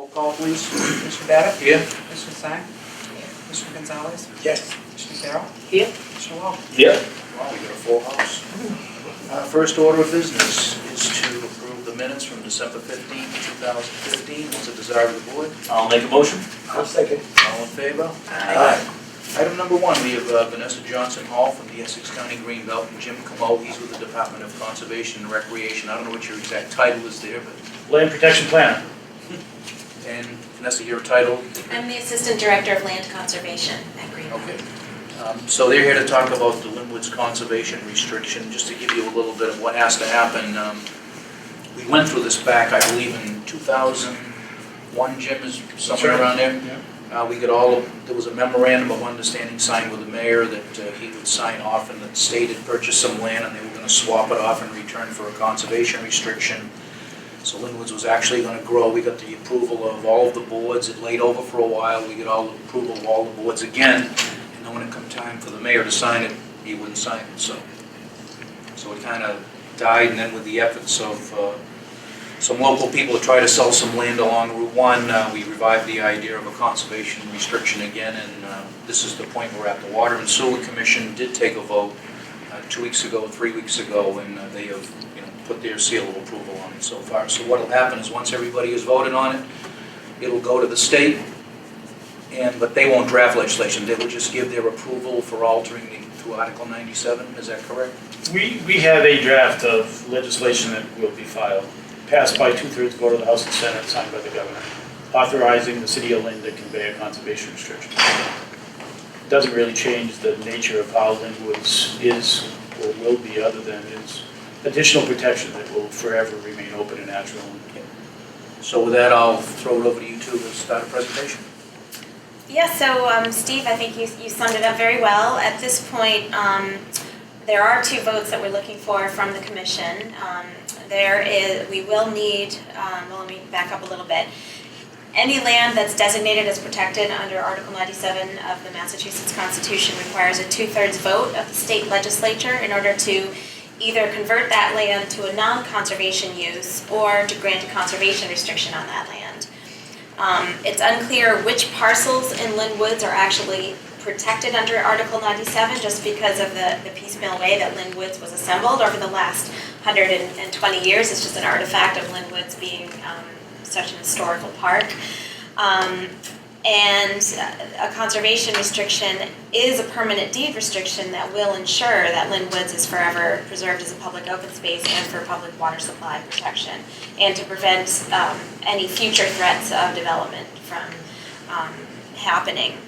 Roll call, please. Mr. Babbitt? Here. Mr. Tsai? Mr. Gonzalez? Yes. Mr. Carroll? Here. Mr. Wall? Yeah. Wow, we got a full house. First order of business is to approve the minutes from December 15th, 2015. What's the desire of the board? I'll make a motion. I'll second. All in favor? Aye. Item number one, we have Vanessa Johnson Hall from the Essex County Greenbelt, and Jim Camo, he's with the Department of Conservation and Recreation. I don't know what your exact title is there, but, Land Protection Planner. and Vanessa, your title? I'm the Assistant Director of Land Conservation at Greenbelt. Okay. So they're here to talk about the Lynn Woods conservation restriction. Just to give you a little bit of what has to happen, we went through this back, I believe, in 2001, Jim, is somewhere right. around there. Yeah. We got there was a memorandum of understanding signed with the mayor that he would sign off, and that the state had purchased some land and they were going to swap it off in return for a conservation restriction. So Lynn Woods was actually going to grow. We got the approval of all of the boards. It laid over for a while. We got all the approval of all the boards again. And then when it come time for the mayor to sign it, he wouldn't sign it. So it kind of died, and then with the efforts of some local people to try to sell some land along Route 1, we revived the idea of a conservation restriction again, and this is the point we're at. The Water and Sewer Commission did take a vote 2 weeks ago, 3 weeks ago, and they have put their seal of approval on it so far. So what will happen is once everybody has voted on it, it'll go to the state, but they won't draft legislation. They will just give their approval for altering to Article 97. Is that correct? We have a draft of legislation that will be filed, passed by 2/3 vote of the House and Senate, signed by the governor, authorizing the city of Lynn to convey a conservation restriction. It doesn't really change the nature of how Lynn Woods is or will be, other than its additional protection that will forever remain open and natural. So with that, I'll throw it over to you two to start a presentation. Yeah, so Steve, I think you summed it up very well. At this point, there are 2 votes that we're looking for from the commission. We will need, well, let me back up a little bit. Any land that's designated as protected under Article 97 of the Massachusetts Constitution requires a 2/3 vote of the state legislature in order to either convert that land to a non-conservation use or to grant a conservation restriction on that land. It's unclear which parcels in Lynn Woods are actually protected under Article 97 just because of the piecemeal way that Lynn Woods was assembled over the last 120 years. It's just an artifact of Lynn Woods being such an historical park. And a conservation restriction is a permanent deed restriction that will ensure that Lynn Woods is forever preserved as a public open space and for public water supply protection, and to prevent any future threats of development from happening.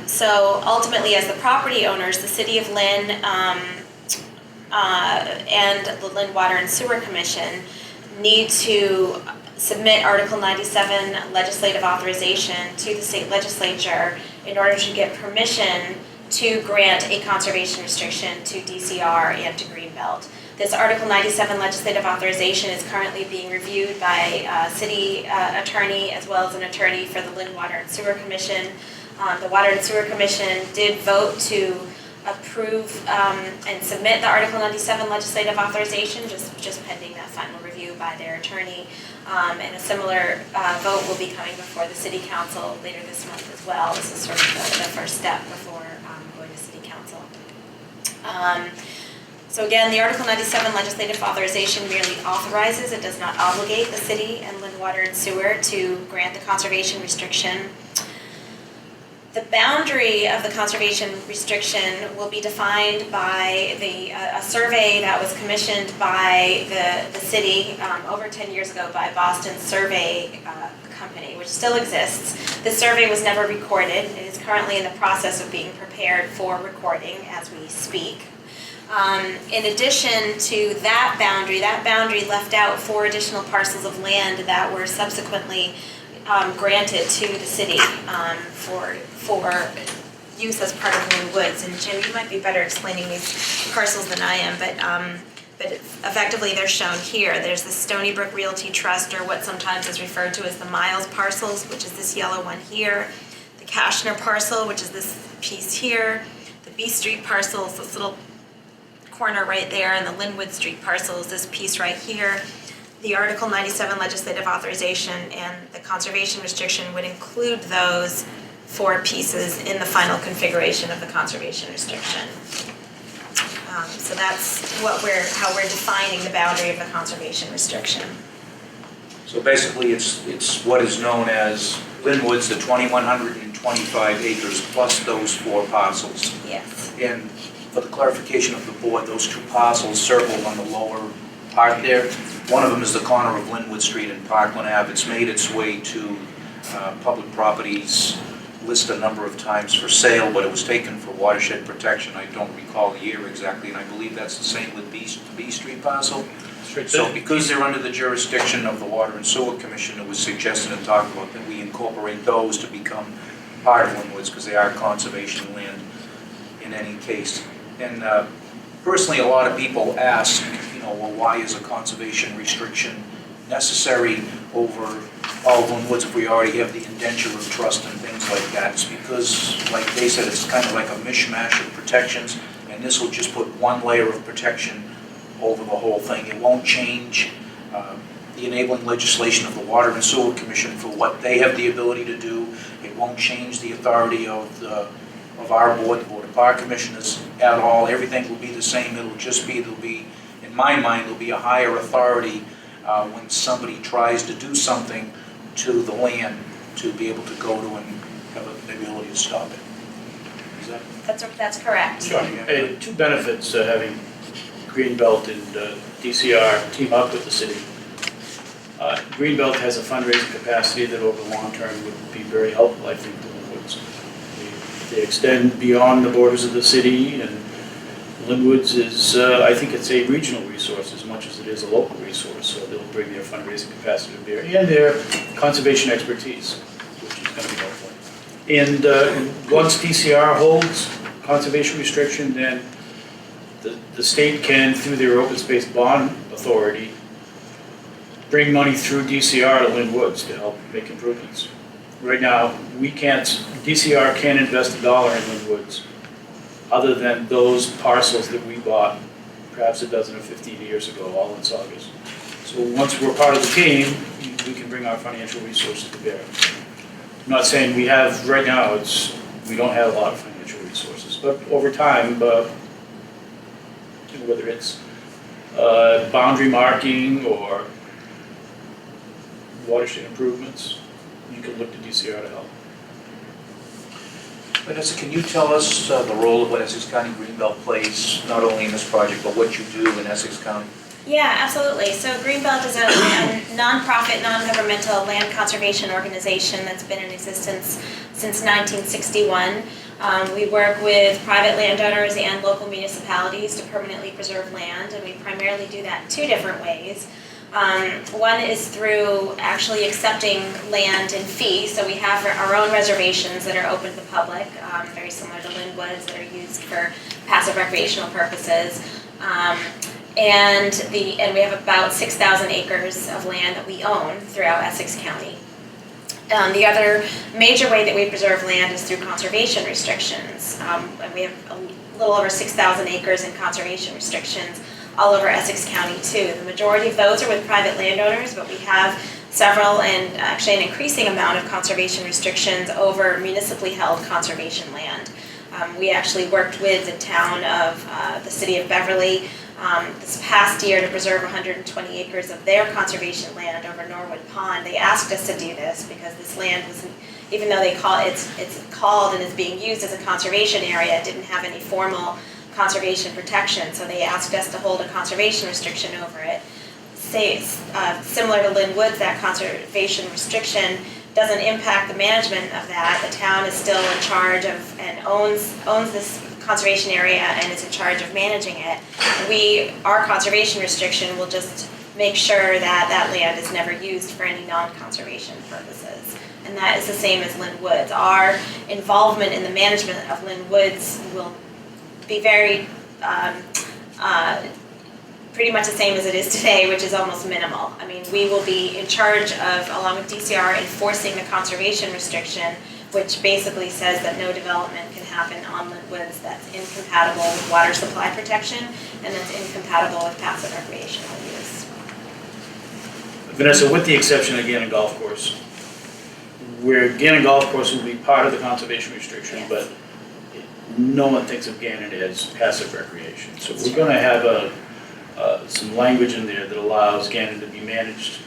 So ultimately, as the property owners, the City of Lynn and the Lynn Water and Sewer Commission need to submit Article 97 legislative authorization to the state legislature in order to get permission to grant a conservation restriction to DCR and to Greenbelt. This Article 97 legislative authorization is currently being reviewed by a city attorney as well as an attorney for the Lynn Water and Sewer Commission. The Water and Sewer Commission did vote to approve and submit the Article 97 legislative authorization, just pending that final review by their attorney. And a similar vote will be coming before the City Council later this month as well. This is sort of the first step before going to City Council. So again, the Article 97 legislative authorization merely authorizes, it does not obligate the city and Lynn Water and Sewer to grant the conservation restriction. The boundary of the conservation restriction will be defined by a survey that was commissioned by the city over 10 years ago by Boston Survey Company, which still exists. The survey was never recorded. It is currently in the process of being prepared for recording as we speak. In addition to that boundary left out 4 additional parcels of land that were subsequently granted to the city for use as part of Lynn Woods. And Jim, you might be better explaining these parcels than I am, but effectively they're shown here. There's the Stony Brook Realty Trust, or what sometimes is referred to as the Miles parcels, which is this yellow one here. The Kashner parcel, which is this piece here. The B Street parcel is this little corner right there, and the Linwood Street parcel is this piece right here. the Article 97 legislative authorization and the conservation restriction would include those 4 pieces in the final configuration of the conservation restriction. So that's how we're defining the boundary of the conservation restriction. So basically, it's what is known as Lynn Woods, the 2,125 acres plus those 4 parcels. Yes. And for the clarification of the board, those 2 parcels circled on the lower part there, one of them is the corner of Lynn Wood Street and Parkland Ave. It's made its way to public properties list a number of times for sale, but it was taken for watershed protection. I don't recall the year exactly, and I believe that's the same with the B Street parcel. So because they're under the jurisdiction of the Water and Sewer Commission, it was suggested and talked about that we incorporate those to become part of Lynn Woods, because they are conservation land in any case. And personally, a lot of people ask, well, why is a conservation restriction necessary over all of Lynn Woods if we already have the indenture of trust and things like that? It's because, like they said, it's kind of like a mishmash of protections, and this will just put one layer of protection over the whole thing. It won't change the enabling legislation of the Water and Sewer Commission for what they have the ability to do. It won't change the authority of our board, the Board of Park Commissioners at all. Everything will be the same. It'll just be, in my mind, there'll be a higher authority when somebody tries to do something to the land to be able to go to and have the ability to stop it. Is that? That's correct. Sure. And 2 benefits having Greenbelt and DCR team up with the city. Greenbelt has a fundraising capacity that over the long term would be very helpful, I think, to Lynn Woods. They extend beyond the borders of the city, and Lynn Woods is, I think it's a regional resource as much as it is a local resource, so they'll bring their fundraising capacity to bear, and their conservation expertise, which is going to be helpful. And once DCR holds conservation restriction, then the state can, through their open space bond authority, bring money through DCR to Lynn Woods to help make improvements. Right now, DCR can't invest $1 in Lynn Woods other than those parcels that we bought perhaps a dozen or 15 years ago, all in Saugus. So once we're part of the team, we can bring our financial resources to bear. I'm not saying we have, right now, we don't have a lot of financial resources, but over time, whether it's boundary marking or watershed improvements, you can look to DCR to help. Vanessa, can you tell us the role of what Essex County Greenbelt plays, not only in this project, but what you do in Essex County? Yeah, absolutely. So Greenbelt is a nonprofit, non-governmental land conservation organization that's been in existence since 1961. We work with private landowners and local municipalities to permanently preserve land, and we primarily do that 2 different ways. One is through actually accepting land in fee, so we have our own reservations that are open to the public, very similar to Lynn Woods, that are used for passive recreational purposes. And we have about 6,000 acres of land that we own throughout Essex County. The other major way that we preserve land is through conservation restrictions. And we have a little over 6,000 acres in conservation restrictions all over Essex County too. The majority of those are with private landowners, but we have several and actually an increasing amount of conservation restrictions over municipally held conservation land. We actually worked with the town of the city of Beverly this past year to preserve 120 acres of their conservation land over Norwood Pond. They asked us to do this because this land was, even though it's called and is being used as a conservation area, it didn't have any formal conservation protection, so they asked us to hold a conservation restriction over it. Similar to Lynn Woods, that conservation restriction doesn't impact the management of that. The town is still in charge of and owns this conservation area and is in charge of managing it. Our conservation restriction will just make sure that that land is never used for any non-conservation purposes. And that is the same as Lynn Woods. Our involvement in the management of Lynn Woods will be very pretty much the same as it is today, which is almost minimal. I mean, we will be in charge of, along with DCR, enforcing the conservation restriction, which basically says that no development can happen on Lynn Woods that's incompatible with water supply protection and that's incompatible with passive recreational use. Vanessa, with the exception of Gannon Golf Course, where Gannon Golf Course will be part of the conservation restriction, Yes. but no one thinks of Gannon as passive recreation. So we're gonna have some language in there that allows Gannon to be managed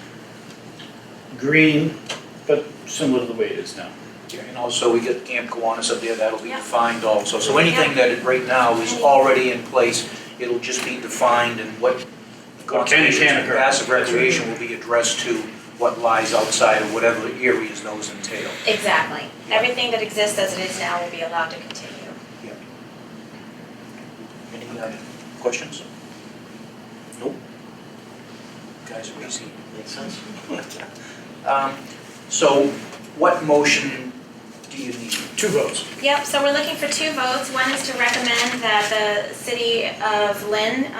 green, but similar to the way it is now. Yeah, and also we get Camp Kiwanis up there, that'll be Yeah. defined also. So anything that right now is already in place, it'll just be defined and what What can and conservation can't and occur. passive recreation will be addressed to what lies outside of whatever areas those entail. Exactly. Everything that exists as it is now will be allowed to continue. Any other questions? Nope. Guys are easy. Makes sense. So what motion do you need? 2 votes. Yep, so we're looking for 2 votes. One is to recommend that the city of Lynn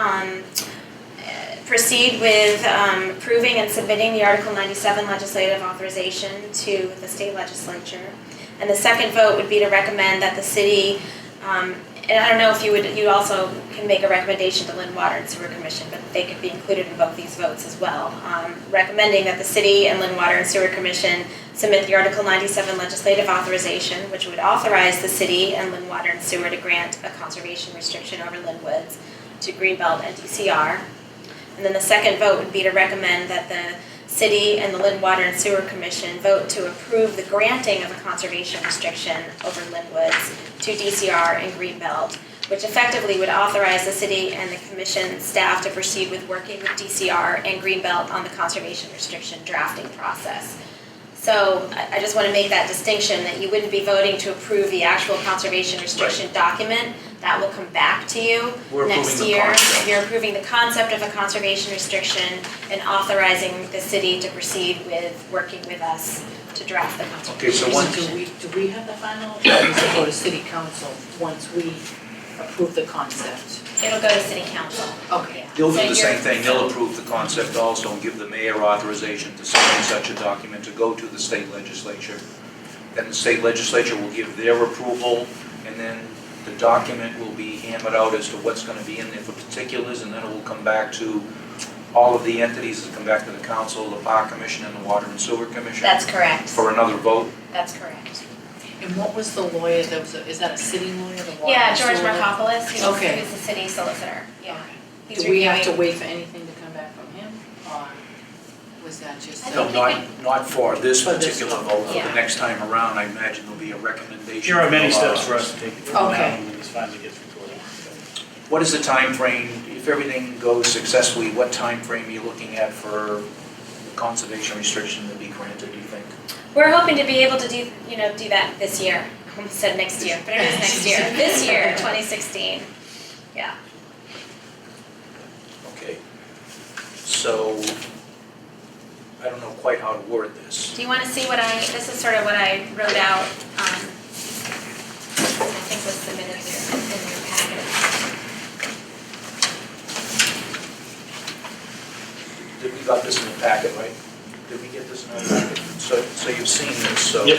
proceed with approving and submitting the Article 97 legislative authorization to the state legislature. And the second vote would be to recommend that the city, and I don't know if you also can make a recommendation to Lynn Water and Sewer Commission, but they could be included in both these votes as well. Recommending that the city and Lynn Water and Sewer Commission submit the Article 97 legislative authorization, which would authorize the city and Lynn Water and Sewer to grant a conservation restriction over Lynn Woods to Greenbelt and DCR. And then the second vote would be to recommend that the city and the Lynn Water and Sewer Commission vote to approve the granting of a conservation restriction over Lynn Woods to DCR and Greenbelt, which effectively would authorize the city and the commission staff to proceed with working with DCR and Greenbelt on the conservation restriction drafting process. So I just want to make that distinction that you wouldn't be voting to approve the actual conservation restriction document. That will come back to you We're next approving the year. concept. You're approving the concept of a conservation restriction and authorizing the city to proceed with working with us to draft the Okay, so conservation one- restriction. Do we have the final, or does it go to city council once we approve the concept? It'll go to city council. Okay. They'll So do the same you're- thing, they'll approve the concept also and give the mayor authorization to sign such a document to go to the state legislature. Then the state legislature will give their approval, and then the document will be hammered out as to what's gonna be in there for particulars, and then it will come back to all of the entities, that come back to the council, the park commission, and the water and sewer commission. That's correct. For another vote. That's correct. And what was the lawyer that was, is that a city lawyer, the water? Yeah, and George sewer? Markopoulos, who's Okay. the city solicitor. Yeah. He's Do we have to reviewing- wait for anything to come back from him, or was that just? I No, think not for this For this particular one. vote, for Yeah. the next time around, I imagine there'll be a recommendation. There are many from steps for us to take from now Okay. when these finally gets recorded. What is the time frame? If everything goes successfully, what time frame are you looking at for conservation restriction to be granted, do you think? We're hoping to be able to do that this year. I almost said next year, but it is next year. This year, 2016. Yeah. Okay. So, I don't know quite how to word this. Do you want to see this is sort of what I wrote out, I think was submitted in your packet. We got this in the packet, right? Did we get this in our packet? So you've seen this, so. Yep.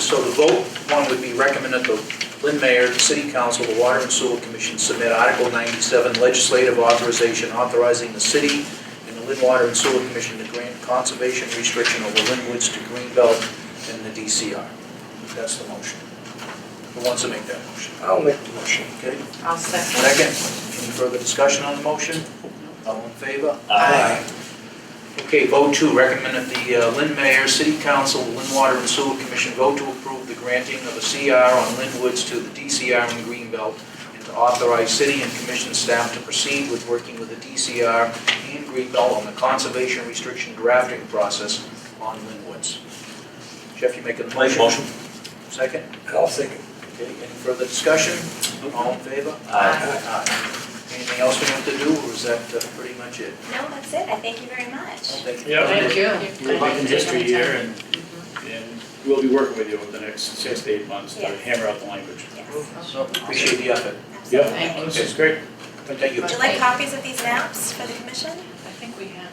So the vote, one would be recommended the Lynn Mayor, the City Council, the Water and Sewer Commission submit Article 97 legislative authorization authorizing the city and the Lynn Water and Sewer Commission to grant conservation restriction over Lynn Woods to Greenbelt and the DCR. That's the motion. Who wants to make that motion? I'll make the motion. Okay. I'll second. Second, any further discussion on the motion? All in favor? Aye. Okay, vote 2, recommend that the Lynn Mayor, City Council, Lynn Water and Sewer Commission vote to approve the granting of a CR on Lynn Woods to the DCR and Greenbelt, and to authorize city and commission staff to proceed with working with the DCR and Greenbelt on the conservation restriction drafting process on Lynn Woods. Jeff, you making the motion? Motion. Second? I'll second. Okay, any further discussion? All in favor? Aye. Anything else we have to do, or is that pretty much it? No, that's it. I thank you very much. Thank you. Yeah, Thank you. we're making history here, and we'll be working with you over the next 6 to 8 months to Yes. hammer out the language. Yes. So, appreciate the effort. Yeah, Thank you. this is great. Thank you. Would you like copies of these maps for the commission? I think we have.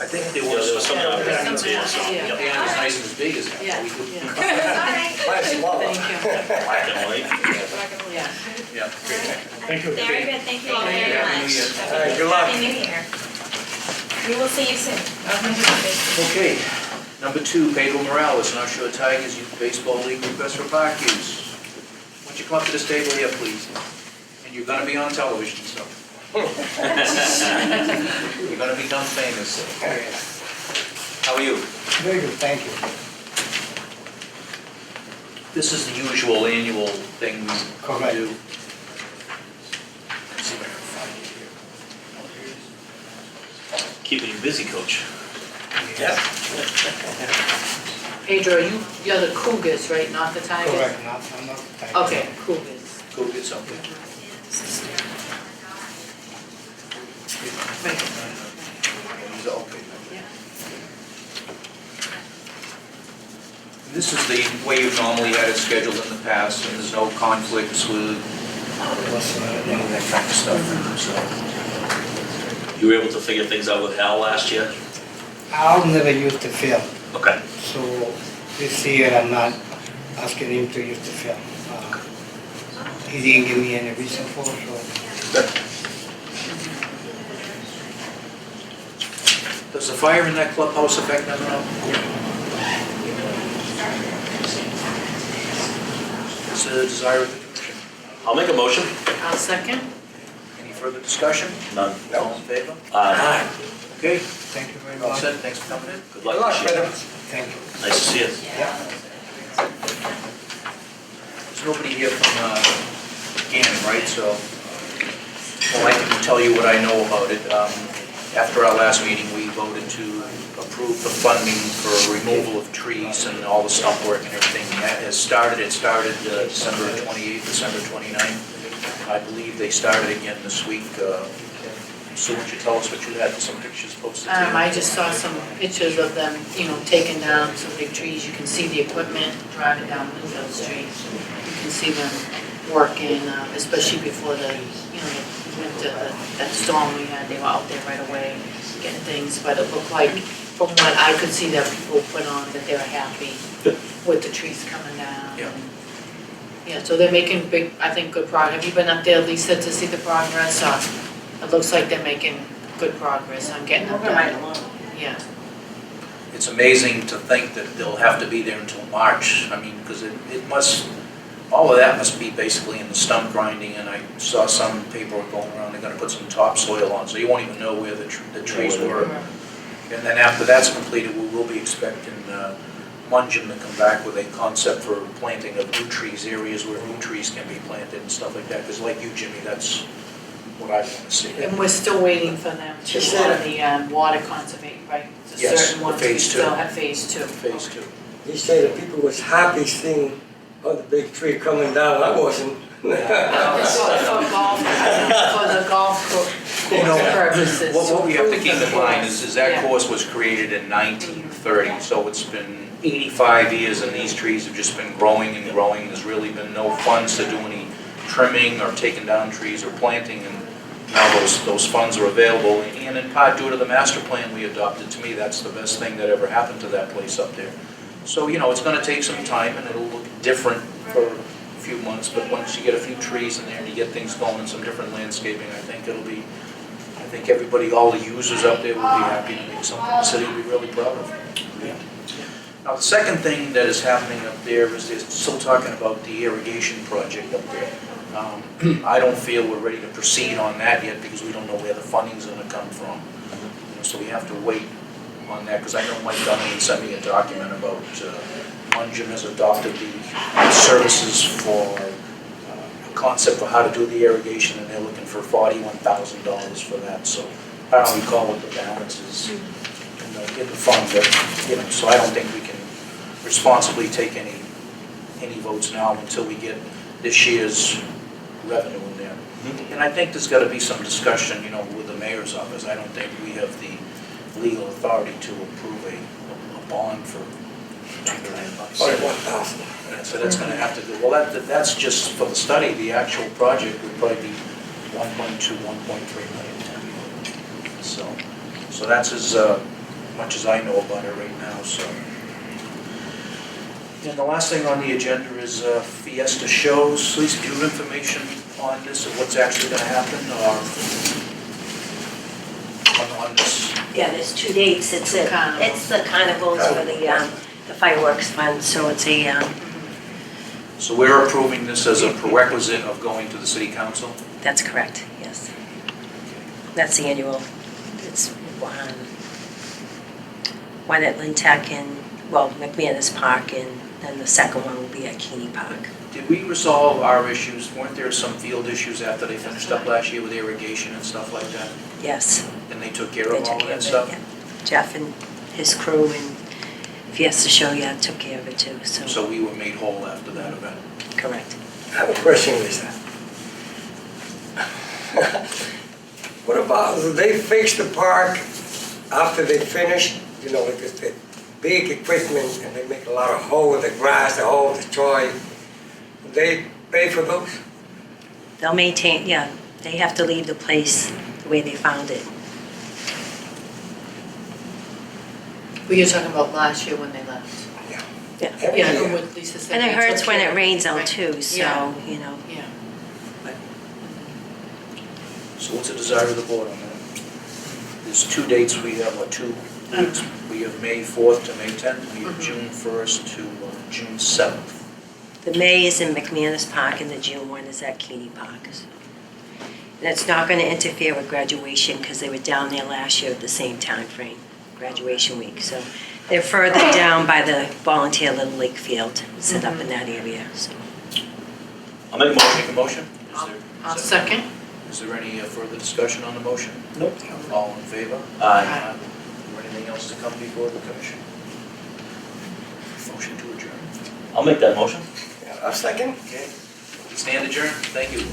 I think there Yeah, there was something up there, I Yeah. can see it, so. Yeah. Yeah, it's nice and as big as that. Yeah. We could- Yeah. All right. Mine's smaller. Thank you. Black and white. Yeah. Yeah. Thank you. Very good, thank you all very Happy New much. Year. All right, good luck. Happy New Year. We will see you soon. Okay, number 2, Pedro Morales, North Shore Tigers Youth Baseball League request for park use. Why don't you come up to this table here, please? And you're gonna be on television, so. You're gonna become famous. How are you? Very good, thank you. This is the usual annual thing we Correct. do. Let's see if I can find it here. Keeping you busy, Coach. Yeah. Pedro, you're the Cougars, right, not the Tigers? Correct, I'm not the type. Okay, Cougars. Go get something. Right. These are okay. This is the way you've normally had it scheduled in the past, and there's no conflicts with any of that kind of stuff, so. You were able to figure things out with Hal last year? I'll never use the film, Okay. so this year I'm not asking him to use the film. He didn't give me any reason for it, so. Does the fire in that clubhouse affect them at all? It's a desire of the commission. I'll make a motion. I'll second. Any further discussion? None. All in favor? Aye. Okay, Thank you very all much. set, thanks for coming in. Good luck this year. Thank you. Nice to see you. There's nobody here from Gannon, right, so well, I can tell you what I know about it. After our last meeting, we voted to approve the funding for removal of trees and all the stump work and everything. That has started, it started December 28th, December 29th. I believe they started again this week. So would you tell us what you had, some pictures posted? I just saw some pictures of them, taking down some big trees. You can see the equipment driving down Linfield Street. You can see them working, especially before the winter, that storm we had. They were out there right away getting things, but it looked like, from what I could see that people put on, that they were happy with the trees coming down. Yeah. Yeah, so they're making big, I think, good progress. Have you been up there, Lisa, to see the progress? It looks like they're making good progress on getting them done. Yeah. It's amazing to think that they'll have to be there until March. I mean, because it must, all of that must be basically in the stump grinding, and I saw some paperwork going around, they're gonna put some topsoil on, so you won't even know where the trees were. And then after that's completed, we will be expecting Mungem to come back with a concept for planting of new trees, areas where new trees can be planted and stuff like that, because like you, Jimmy, that's what I want to see. And we're still waiting for them to order the water conservation, right? The Yes, certain the ones we phase two. still have phase 2. Phase 2. He said that people was happy seeing the big tree coming down. I wasn't. For the golf course purposes. What we have to keep in mind is that Yeah. course was created in 1930, so it's been 85 years and these trees have just been growing and growing. There's really been no funds to do any trimming or taking down trees or planting, and now those funds are available. And in part due to the master plan we adopted, to me, that's the best thing that ever happened to that place up there. So, it's gonna take some time and it'll look different for a few months, but once you get a few trees in there and you get things going and some different landscaping, I think everybody, all the users up there will be happy to make something the city will be really proud of. Now, the second thing that is happening up there is they're still talking about the irrigation project up there. I don't feel we're ready to proceed on that yet because we don't know where the funding's gonna come from. So we have to wait on that, because I know Mike Dunning sent me a document about Mungem has adopted the services for a concept for how to do the irrigation, and they're looking for $41,000 for that. So I don't recall what the balance is in the fund, but, so I don't think we can responsibly take any votes now until we get this year's revenue in there. And I think there's got to be some discussion, with the mayor's office. I don't think we have the legal authority to approve a bond for $2 million. $41,000. Yeah, so that's going to have to go, well, that's just for the study. The actual project would probably be 1.2, 1.3 million. So that's as much as I know about it right now, so. And the last thing on the agenda is Fiesta shows. Lisa, do you have information on this, of what's actually gonna happen, or on this? Yeah, there's 2 dates. It's the carnivals for the fireworks fund, so it's a, So we're approving this as a prerequisite of going to the city council? that's correct, yes. That's the annual, it's one at Lynn Tech and, well, McManus Park, and then the second one will be at Keeney Park. Did we resolve our issues? Weren't there some field issues after they finished up last year with irrigation and stuff like that? Yes. And they took care They of all took of care that of it, stuff? yeah. Jeff and his crew and Fiesta Show, yeah, took care of it too, so, So we were made whole after that event? correct. I have a question, Lisa. What about, do they fix the park after they finish? You know, with the big equipment and they make a lot of hole with the grass, the hole destroyed. They pay for those? They'll maintain, yeah, they have to leave the place the way they found it. Well, you're talking about last year when they left. Yeah. Every Yeah, year. what Lisa said. And it they hurts took when care it of rains out right? too, so, Yeah. you know. Yeah. So what's the desire of the board on that? There's 2 dates, we have, 2 weeks. We have May 4th to May 10th, we have June 1st to June 7th. The May is in McManus Park and the June one is at Keeney Park. And it's not gonna interfere with graduation because they were down there last year at the same time frame, graduation week. So they're further down by the volunteer Little League field, set up in that area, so. I'll make a motion. Make a motion? Is there- I'll is there- second. Is there any further discussion on the motion? Nope. All in favor? Aye. Or anything else to come before the commission? Motion to adjourn. I'll make that motion. Yeah, a second? Okay. Stand adjourned. Thank you.